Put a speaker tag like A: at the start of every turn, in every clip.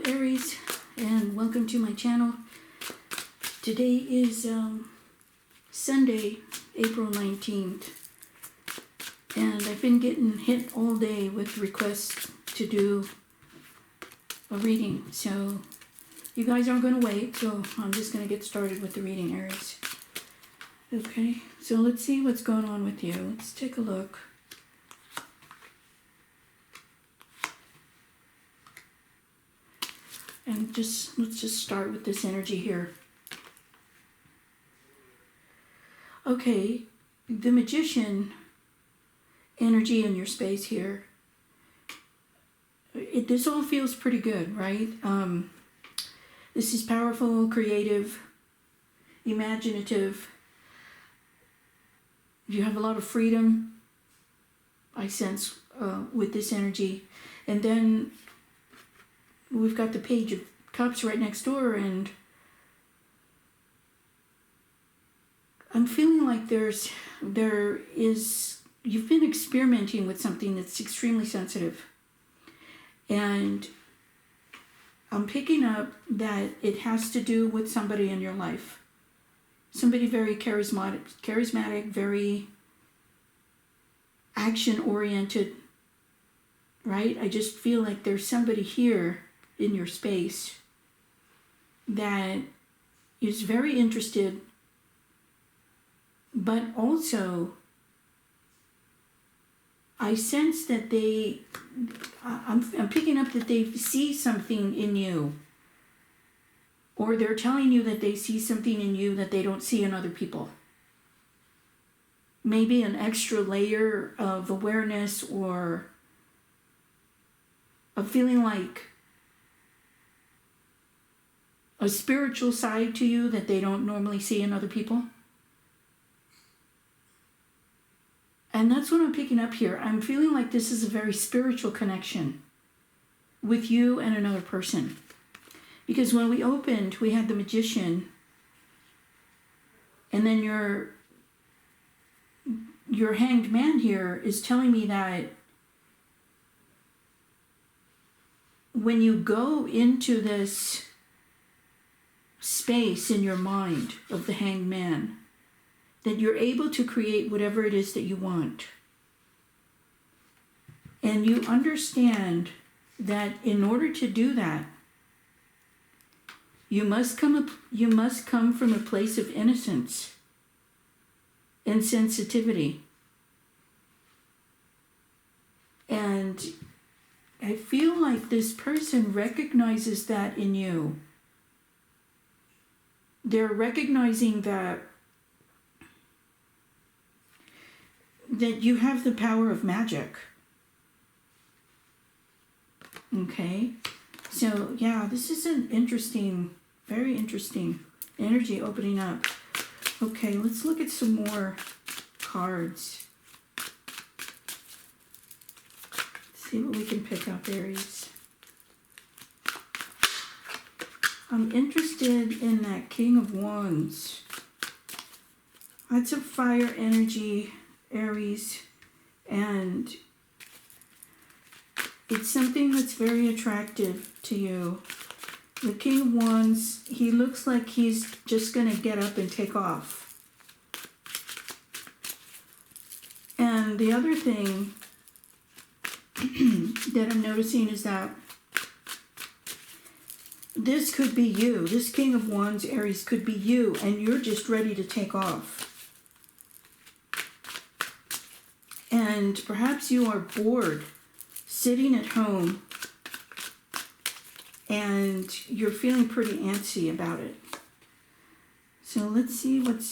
A: Aries, and welcome to my channel. Today is Sunday, April 19th, and I've been getting hit all day with requests to do a reading, so you guys aren't going to wait, so I'm just going to get started with the reading, Aries. Okay, so let's see what's going on with you. Let's take a look. And let's just start with this energy here. Okay, the Magician energy in your space here. This all feels pretty good, right? This is powerful, creative, imaginative. You have a lot of freedom, I sense, with this energy. And then we've got the Page of Cups right next door, and I'm feeling like you've been experimenting with something that's extremely sensitive. And I'm picking up that it has to do with somebody in your life. Somebody very charismatic, very action-oriented, right? I just feel like there's somebody here in your space that is very interested, but also I sense that I'm picking up that they see something in you, or they're telling you that they see something in you that they don't see in other people. Maybe an extra layer of awareness, or a feeling like a spiritual side to you that they don't normally see in other people. And that's what I'm picking up here. I'm feeling like this is a very spiritual connection with you and another person. Because when we opened, we had the Magician, and then your Hanged Man here is telling me that when you go into this space in your mind of the Hanged Man, that you're able to create whatever it is that you want. And you understand that in order to do that, you must come from a place of innocence and sensitivity. And I feel like this person recognizes that in you. They're recognizing that you have the power of magic. Okay? So, yeah, this is an interesting, very interesting energy opening up. Okay, let's look at some more cards. Let's see what we can pick up, Aries. I'm interested in that King of Wands. That's a fire energy, Aries, and it's something that's very attractive to you. The King of Wands, he looks like he's just going to get up and take off. And the other thing that I'm noticing is that this could be you. This King of Wands, Aries, could be you, and you're just ready to take off. And perhaps you are bored, sitting at home, and you're feeling pretty antsy about it. So let's see what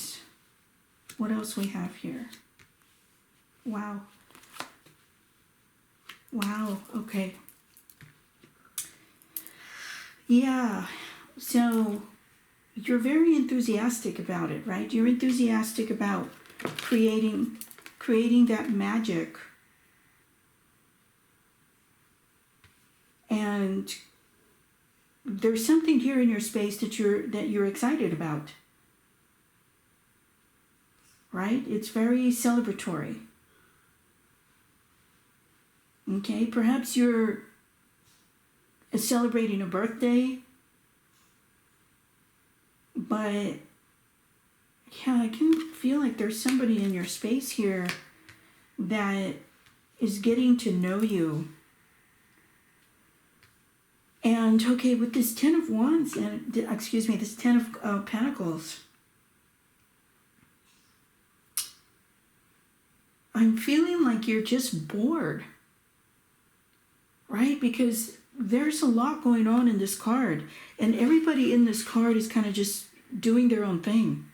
A: else we have here. Wow. Wow, okay. Yeah, so you're very enthusiastic about it, right? You're enthusiastic about creating that magic. And there's something here in your space that you're excited about. Right? It's very celebratory. Okay, perhaps you're celebrating a birthday. But yeah, I can feel like there's somebody in your space here that is getting to know you. And okay, with this Ten of Wands, and this Ten of Pentacles, I'm feeling like you're just bored, right? Because there's a lot going on in this card, and everybody in this card is kind of just doing their own thing,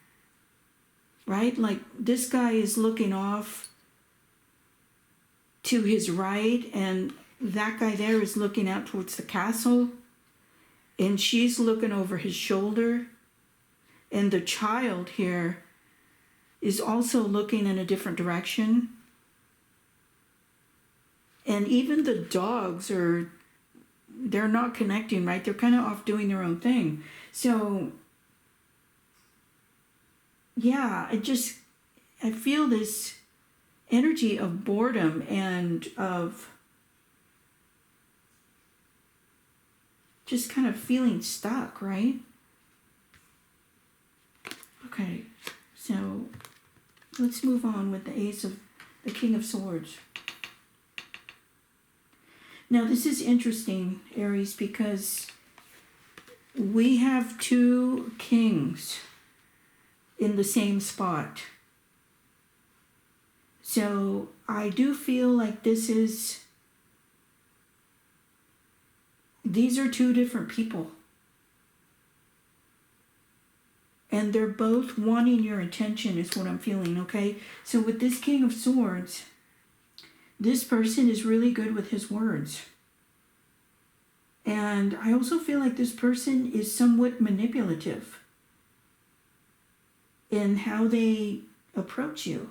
A: right? Like this guy is looking off to his right, and that guy there is looking out towards the castle, and she's looking over his shoulder, and the child here is also looking in a different direction. And even the dogs they're not connecting, right? They're kind of off doing their own thing. So yeah, I feel this energy of boredom and of just kind of feeling stuck, right? Okay, so let's move on with the King of Swords. Now this is interesting, Aries, because we have two kings in the same spot. So I do feel like these are two different people. And they're both wanting your attention is what I'm feeling, okay? So with this King of Swords, this person is really good with his words. And I also feel like this person is somewhat manipulative in how they approach you.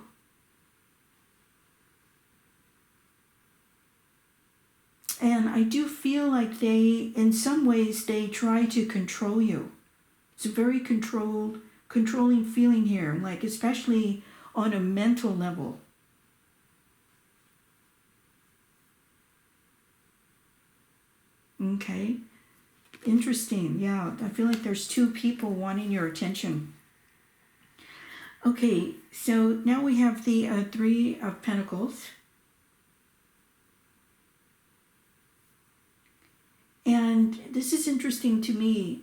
A: And I do feel like in some ways, they try to control you. It's a very controlling feeling here, like especially on a mental level. Okay, interesting. Yeah, I feel like there's two people wanting your attention. Okay, so now we have the Three of Pentacles. And this is interesting to me,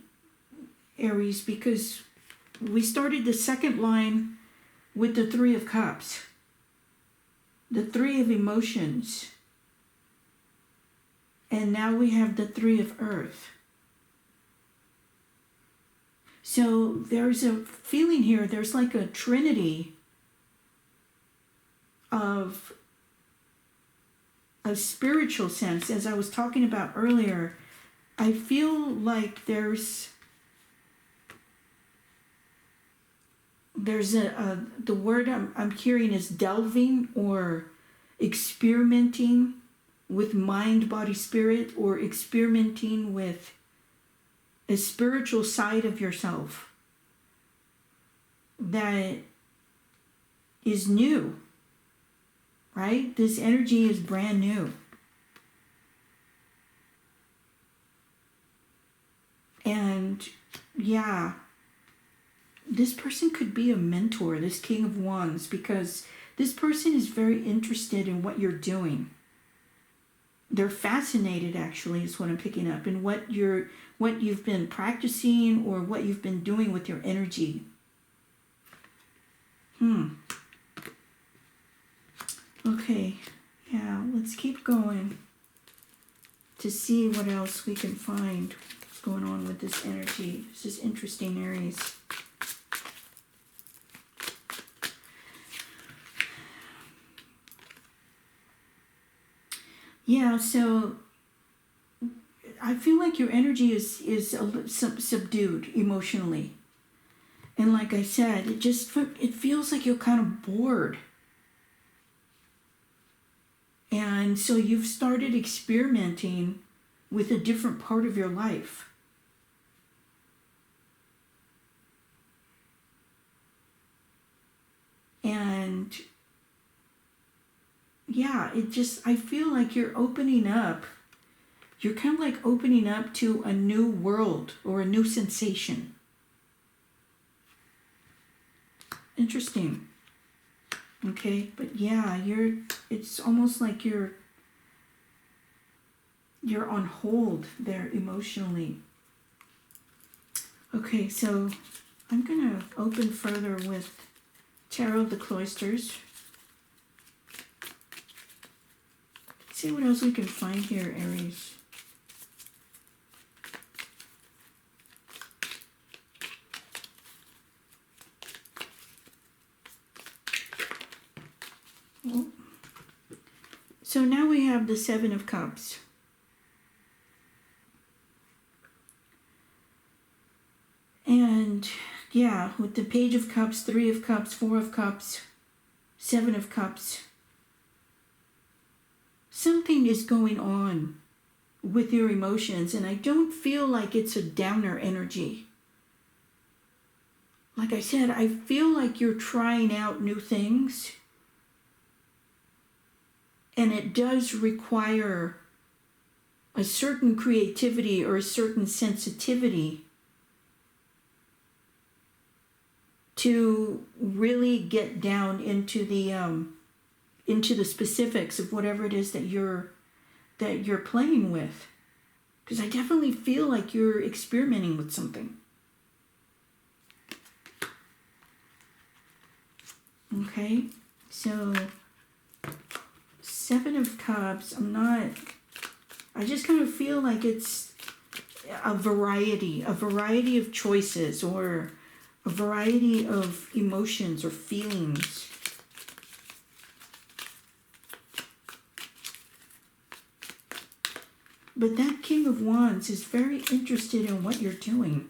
A: Aries, because we started the second line with the Three of Cups, the Three of Emotions, and now we have the Three of Earth. So there's a feeling here, there's like a trinity of a spiritual sense. As I was talking about earlier, I feel like there's the word I'm hearing is delving or experimenting with mind, body, spirit, or experimenting with a spiritual side of yourself that is new, right? This energy is brand new. And yeah, this person could be a mentor, this King of Wands, because this person is very interested in what you're doing. They're fascinated, actually, is what I'm picking up, in what you've been practicing or what you've been doing with your energy. Okay, yeah, let's keep going to see what else we can find. What's going on with this energy? This is interesting, Aries. Yeah, so I feel like your energy is a little subdued emotionally. And like I said, it feels like you're kind of bored. And so you've started experimenting with a different part of your life. And yeah, I feel like you're opening up you're kind of like opening up to a new world or a new sensation. Interesting. Okay, but yeah, it's almost like you're on hold there emotionally. Okay, so I'm gonna open further with Tarot of the Cloisters. See what else we can find here, Aries. Well, so now we have the Seven of Cups. And yeah, with the Page of Cups, Three of Cups, Four of Cups, Seven of Cups, something is going on with your emotions, and I don't feel like it's a downer energy. Like I said, I feel like you're trying out new things, and it does require a certain creativity or a certain sensitivity to really get down into the specifics of whatever it is that you're playing with. Because I definitely feel like you're experimenting with something. Okay, so Seven of Cups, I just kind of feel like it's a variety of choices, or a variety of emotions or feelings. But that King of Wands is very interested in what you're doing.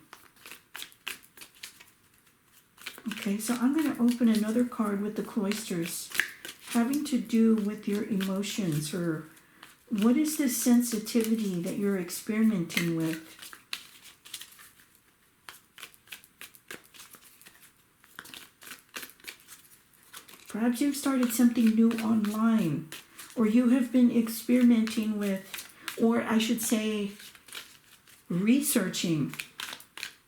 A: Okay, so I'm going to open another card with the Cloisters, having to do with your emotions, or what is this sensitivity that you're experimenting with? Perhaps you've started something new online, or you have been experimenting with, or I should say, researching.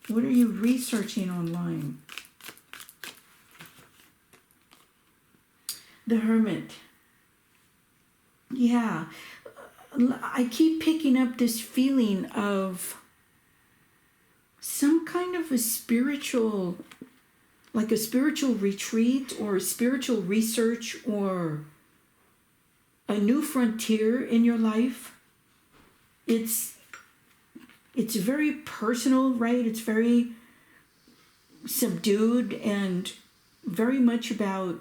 A: What are you researching online? The Hermit. Yeah, I keep picking up this feeling of some kind of a spiritual, like a spiritual retreat or a spiritual research or a new frontier in your life. It's very personal, right? It's very subdued and very much about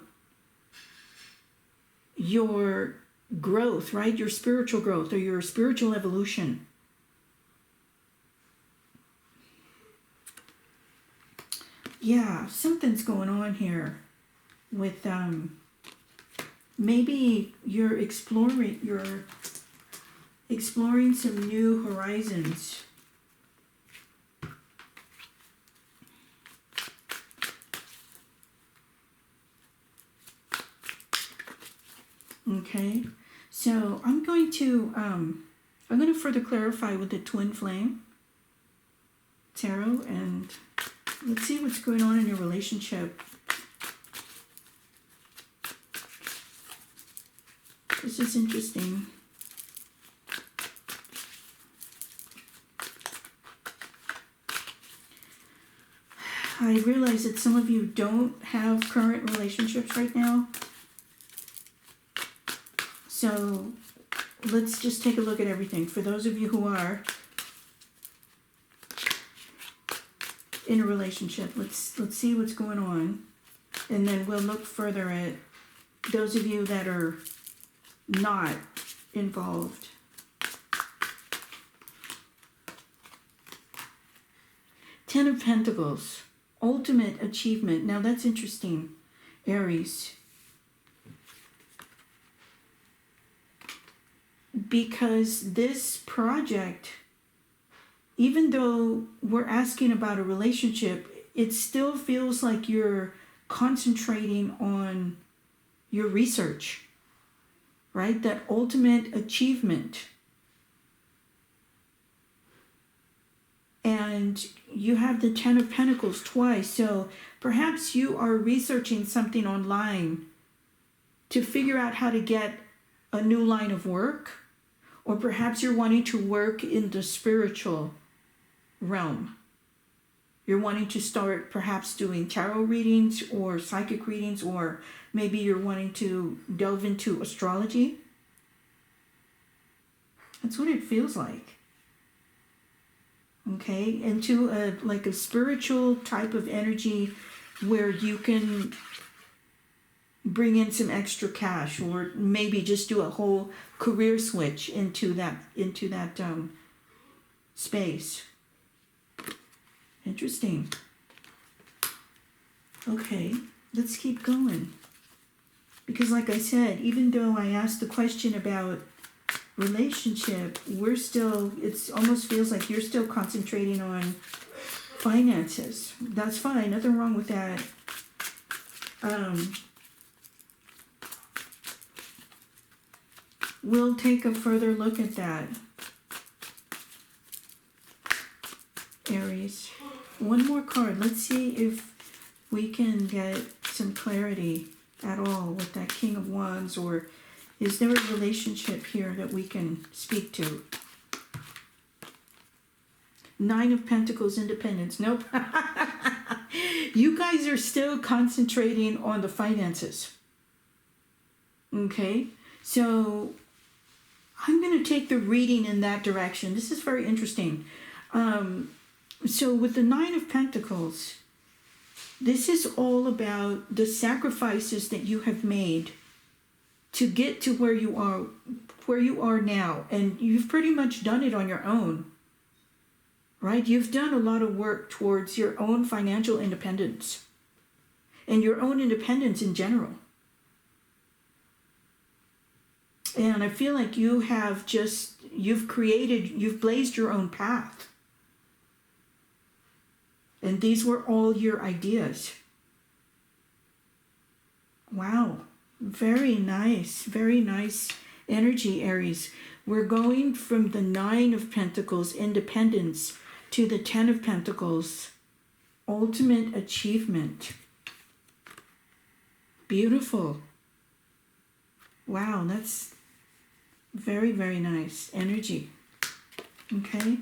A: your growth, right? Your spiritual growth or your spiritual evolution. Yeah, something's going on here with maybe you're exploring some new horizons. Okay, so I'm going to further clarify with the Twin Flame Tarot, and let's see what's going on in your relationship. This is interesting. I realize that some of you don't have current relationships right now. So let's just take a look at everything. For those of you who are in a relationship, let's see what's going on. And then we'll look further at those of you that are not involved. Ten of Pentacles, ultimate achievement. Now that's interesting, Aries. Because this project, even though we're asking about a relationship, it still feels like you're concentrating on your research, right? That ultimate achievement. And you have the Ten of Pentacles twice. So perhaps you are researching something online to figure out how to get a new line of work. Or perhaps you're wanting to work in the spiritual realm. You're wanting to start perhaps doing tarot readings or psychic readings, or maybe you're wanting to delve into astrology. That's what it feels like. Okay, into like a spiritual type of energy where you can bring in some extra cash, or maybe just do a whole career switch into that space. Interesting. Okay, let's keep going. Because like I said, even though I asked the question about relationship, it almost feels like you're still concentrating on finances. That's fine, nothing wrong with that. We'll take a further look at that, Aries. One more card. Let's see if we can get some clarity at all with that King of Wands, or is there a relationship here that we can speak to? Nine of Pentacles, independence. Nope. You guys are still concentrating on the finances. Okay, so I'm going to take the reading in that direction. This is very interesting. So with the Nine of Pentacles, this is all about the sacrifices that you have made to get to where you are now. And you've pretty much done it on your own, right? You've done a lot of work towards your own financial independence and your own independence in general. And I feel like you've blazed your own path. And these were all your ideas. Wow. Very nice energy, Aries. We're going from the Nine of Pentacles, independence, to the Ten of Pentacles, ultimate achievement. Beautiful. Wow, that's very, very nice energy. Okay.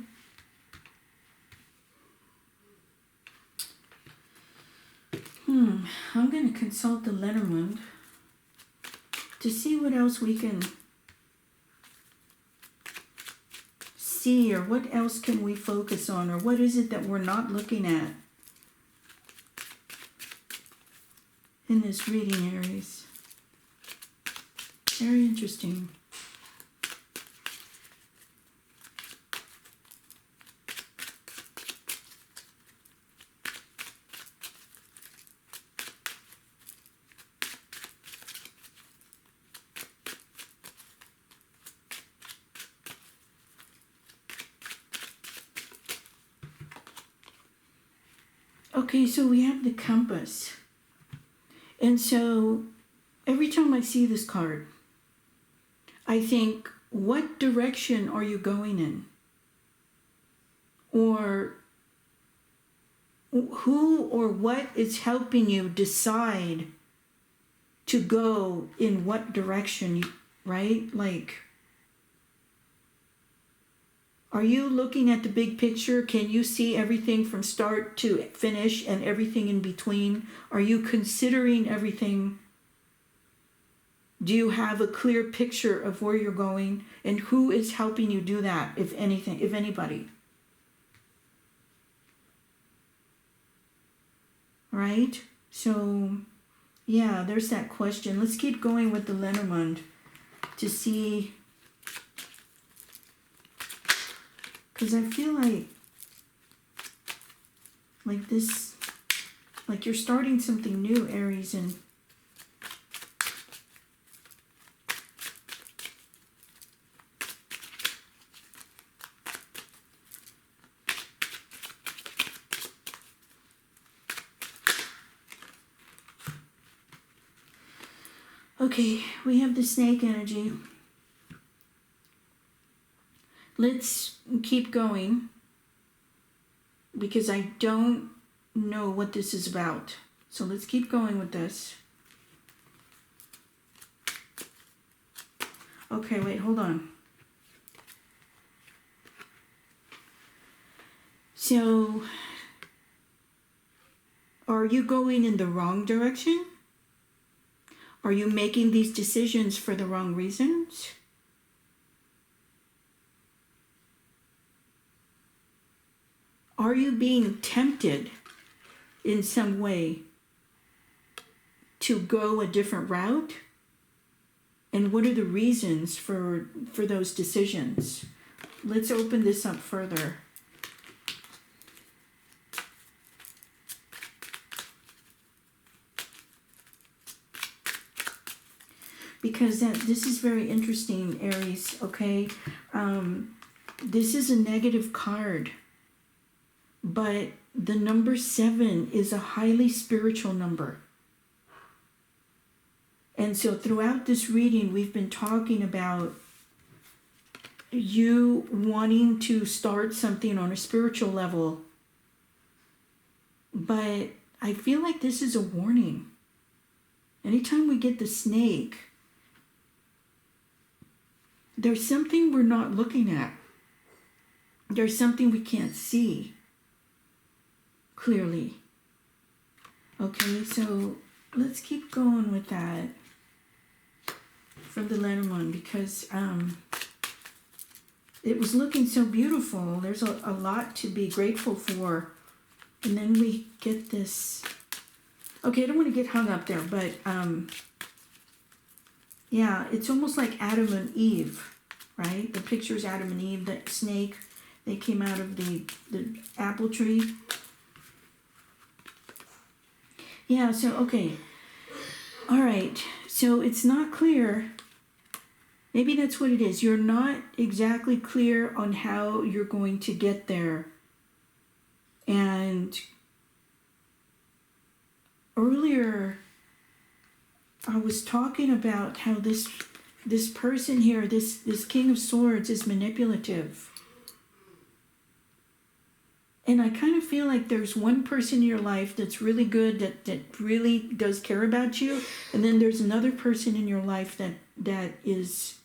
A: I'm going to consult the Lenormand to see what else we can see, or what else can we focus on, or what is it that we're not looking at in this reading, Aries. Very interesting. Okay, so we have the compass. And so every time I see this card, I think, what direction are you going in? Or who or what is helping you decide to go in what direction, right? Like, are you looking at the big picture? Can you see everything from start to finish and everything in between? Are you considering everything? Do you have a clear picture of where you're going, and who is helping you do that, if anything, if anybody? Right? So, yeah, there's that question. Let's keep going with the Lenormand to see, because I feel like this, like you're starting something new, Aries, and okay, we have the snake energy. Let's keep going. because I don't know what this is about. So let's keep going with this. Okay, wait, hold on. So, are you going in the wrong direction? Are you making these decisions for the wrong reasons? Are you being tempted in some way to go a different route? And what are the reasons for those decisions? Let's open this up further. Because this is very interesting, Aries, okay? This is a negative card. But the number 7 is a highly spiritual number. And so throughout this reading, we've been talking about you wanting to start something on a spiritual level. But I feel like this is a warning. Anytime we get the snake, there's something we're not looking at. There's something we can't see clearly. Okay, so let's keep going with that from the Lenormand, because it was looking so beautiful. There's a lot to be grateful for. And then we get this. Okay, I don't want to get hung up there, but yeah, it's almost like Adam and Eve, right? The picture's Adam and Eve, the snake, they came out of the apple tree. Yeah, so, okay. All right, so it's not clear. Maybe that's what it is. You're not exactly clear on how you're going to get there. And earlier, I was talking about how this person here, this King of Swords, is manipulative. And I kind of feel like there's one person in your life that's really good, that really does care about you. And then there's another person in your life that is